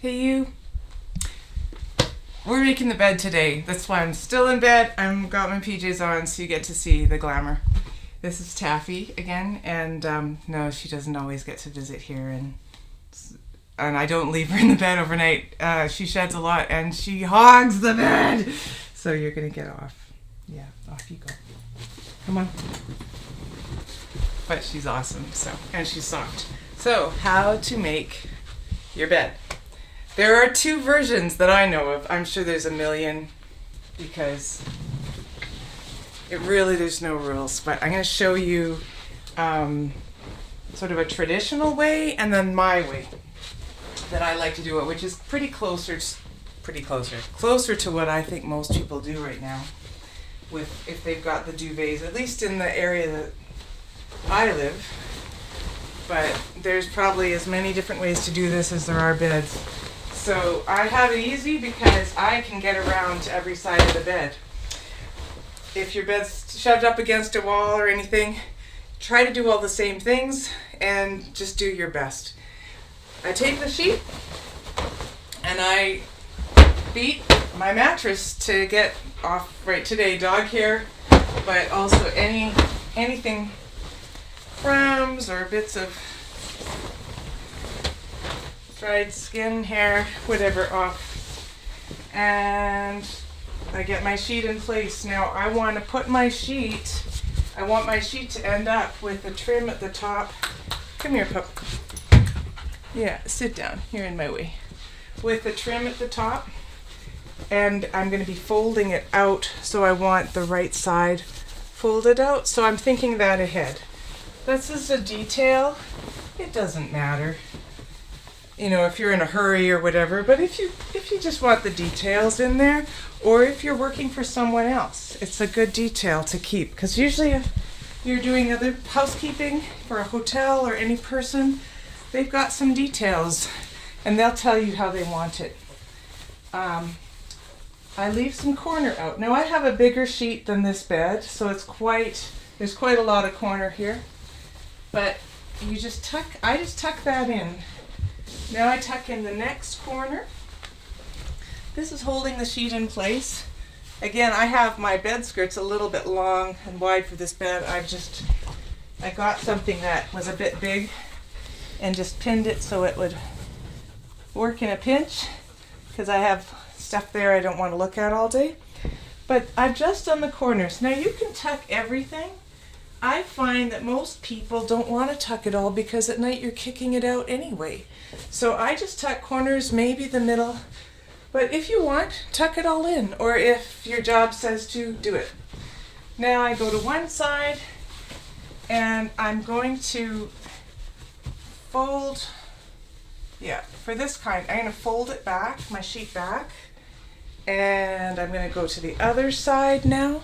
Hey you. We're making the bed today. That's why I'm still in bed. I've got my PJs on so you get to see the glamour. This is Taffy again, and no, she doesn't always get to visit here, and I don't leave her in the bed overnight. She sheds a lot and she hogs the bed. So you're gonna get off. Yeah, off you go. Come on. But she's awesome, and she's soft. So, how to make your bed. There are two versions that I know of. I'm sure there's a million because there's no rules. But I'm going to show you sort of a traditional way and then my way that I like to do it, which is closer to what I think most people do right now if they've got the duvets, at least in the area that I live. But there's probably as many different ways to do this as there are beds. So I have it easy because I can get around to every side of the bed. If your bed's shoved up against a wall or anything, try to do all the same things and just do your best. I take the sheet and I beat my mattress to get off right today dog hair, but also anything, crumbs or bits of dried skin, hair, whatever off. And I get my sheet in place. Now I want my sheet to end up with a trim at the top. Come here, pup. Yeah, sit down. You're in my way. With a trim at the top. And I'm going to be folding it out, so I want the right side folded out. So I'm thinking that ahead. This is a detail. It doesn't matter, if you're in a hurry or whatever, but if you just want the details in there, or if you're working for someone else, it's a good detail to keep, because usually if you're doing other housekeeping for a hotel or any person, they've got some details and they'll tell you how they want it. I leave some corner out. Now I have a bigger sheet than this bed, so there's quite a lot of corner here, but I just tuck that in. Now I tuck in the next corner. This is holding the sheet in place. Again, I have my bed skirts a little bit long and wide for this bed. I got something that was a bit big and just pinned it so it would work in a pinch, because I have stuff there I don't want to look at all day. But I've just done the corners. Now you can tuck everything. I find that most people don't want to tuck it all because at night you're kicking it out anyway. So I just tuck corners, maybe the middle. But if you want, tuck it all in. Or if your job says to, do it. Now I go to one side and I'm going to fold, for this kind, I'm going to fold it back, my sheet back. And I'm going to go to the other side now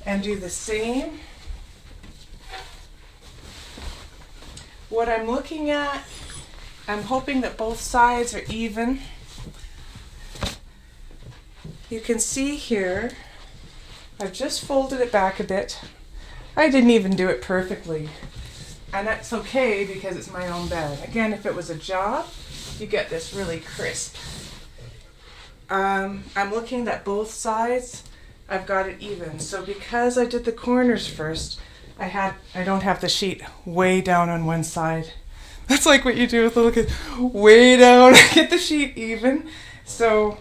and do the same. What I'm looking at, I'm hoping that both sides are even. You can see here, I've just folded it back a bit. I didn't even do it perfectly. And that's okay because it's my own bed. Again, if it was a job, you get this really crisp. I'm looking that both sides, I've got it even. So because I did the corners first, I don't have the sheet way down on one side. That's like what you do with the little kids. Way down, get the sheet even. So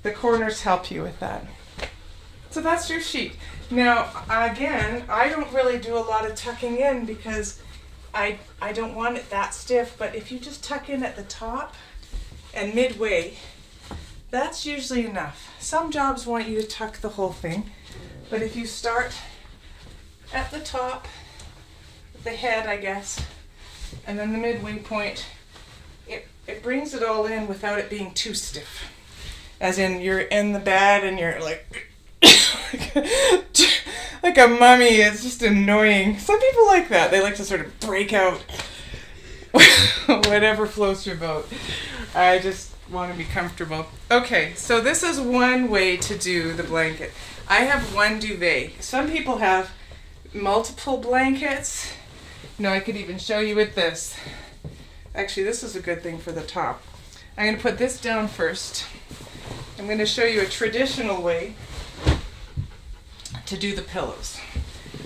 the corners help you with that. So that's your sheet. Now, again, I don't really do a lot of tucking in because I don't want it that stiff, but if you just tuck in at the top and midway, that's usually enough. Some jobs want you to tuck the whole thing, but if you start at the top, the head, I guess, and then the midway point, it brings it all in without it being too stiff. As in, you're in the bed and you're like like a mummy. It's just annoying. Some people like that. They like to sort of break out whatever floats your boat. I just want to be comfortable. Okay, so this is one way to do the blanket. I have one duvet. Some people have multiple blankets. I could even show you with this. Actually, this is a good thing for the top. I'm going to put this down first. I'm going to show you a traditional way to do the pillows.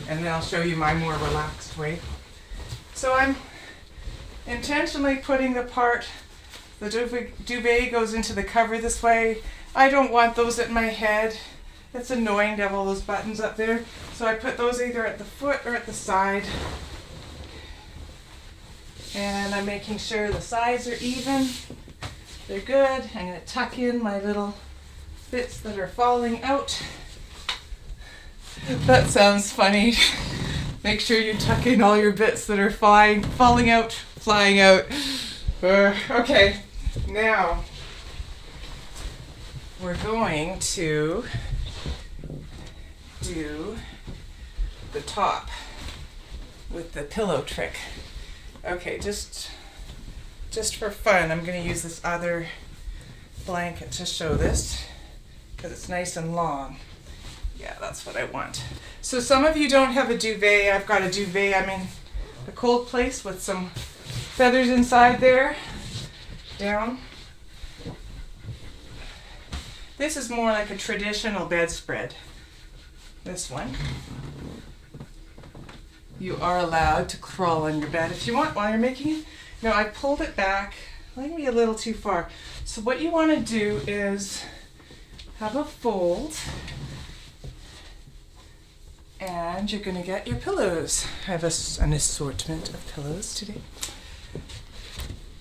And then I'll show you my more relaxed way. So I'm intentionally putting the duvet goes into the cover this way. I don't want those at my head. It's annoying to have all those buttons up there. So I put those either at the foot or at the side. And I'm making sure the sides are even. They're good. I'm going to tuck in my little bits that are falling out. That sounds funny. Make sure you tuck in all your bits that are flying out. Okay, now we're going to do the top with the pillow trick. Okay, just for fun, I'm going to use this other blanket to show this because it's nice and long. Yeah, that's what I want. So some of you don't have a duvet. I've got a duvet. I'm in a cold place with some feathers inside there. Down. This is more like a traditional bedspread. This one. You are allowed to crawl on your bed if you want while you're making it. No, I pulled it back. Maybe a little too far. So what you want to do is have a fold. And you're going to get your pillows. I have an assortment of pillows today.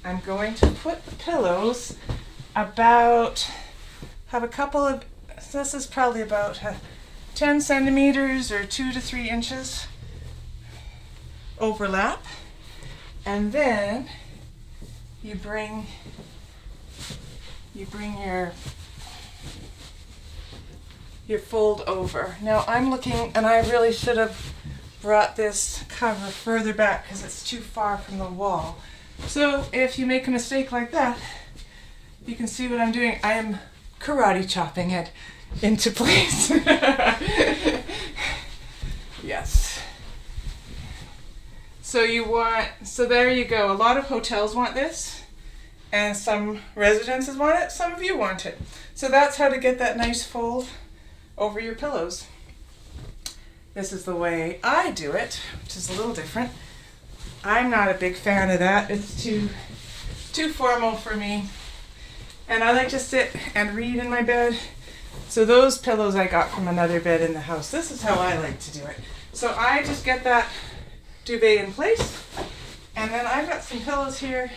I'm going to put the pillows have a couple of, this is probably about 10 centimeters or 2 to 3 inches overlap. And then you bring your fold over. Now I'm looking, and I really should have brought this cover further back because it's too far from the wall. So if you make a mistake like that, you can see what I'm doing. I am karate chopping it into place. Yes. So there you go. A lot of hotels want this, and some residences want it. Some of you want it. So that's how to get that nice fold over your pillows. This is the way I do it, which is a little different. I'm not a big fan of that. It's too formal for me. And I like to sit and read in my bed. So those pillows I got from another bed in the house. This is how I like to do it. So I just get that duvet in place. And then I've got some pillows here.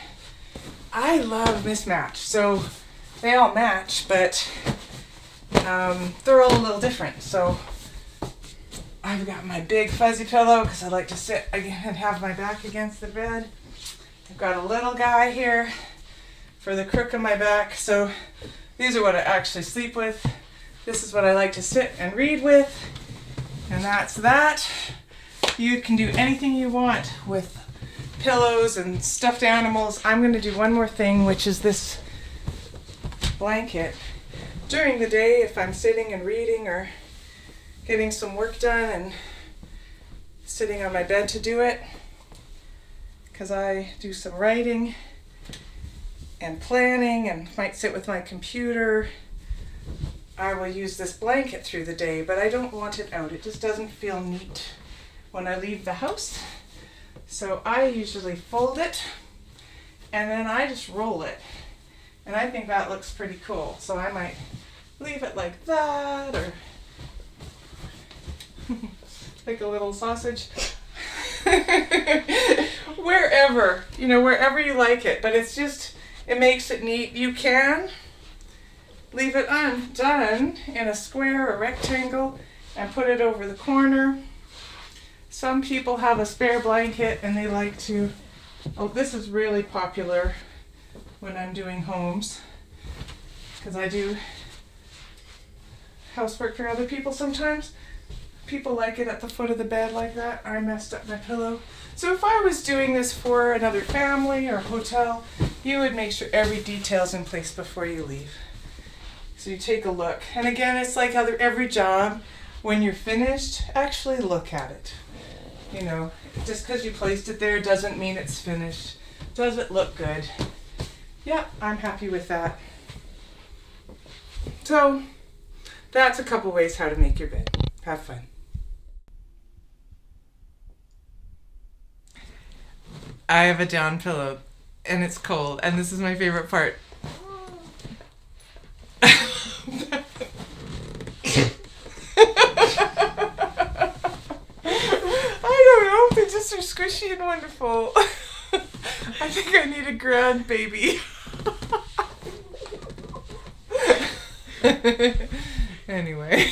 I love mismatch. So they all match, but they're all a little different. So I've got my big fuzzy pillow because I like to sit and have my back against the bed. I've got a little guy here for the crook of my back. So these are what I actually sleep with. This is what I like to sit and read with. And that's that. You can do anything you want with pillows and stuffed animals. I'm going to do one more thing, which is this blanket. During the day, if I'm sitting and reading or getting some work done and sitting on my bed to do it, because I do some writing and planning and might sit with my computer, I will use this blanket through the day, but I don't want it out. It just doesn't feel neat when I leave the house. So I usually fold it and then I just roll it. And I think that looks pretty cool. So I might leave it like that, or like a little sausage. Wherever you like it, but it's just, it makes it neat. You can leave it undone in a square or rectangle and put it over the corner. Some people have a spare blanket and they like to, this is really popular when I'm doing homes, because I do housework for other people sometimes. People like it at the foot of the bed like that. I messed up my pillow. So if I was doing this for another family or hotel, you would make sure every detail's in place before you leave. So you take a look. And again, it's like every job, when you're finished, actually look at it. You know, just because you placed it there doesn't mean it's finished. Does it look good? Yeah, I'm happy with that. So that's a couple ways how to make your bed. Have fun. I have a down pillow and it's cold, and this is my favorite part. I don't know, they just are squishy and wonderful. I think I need a grandbaby. Anyway.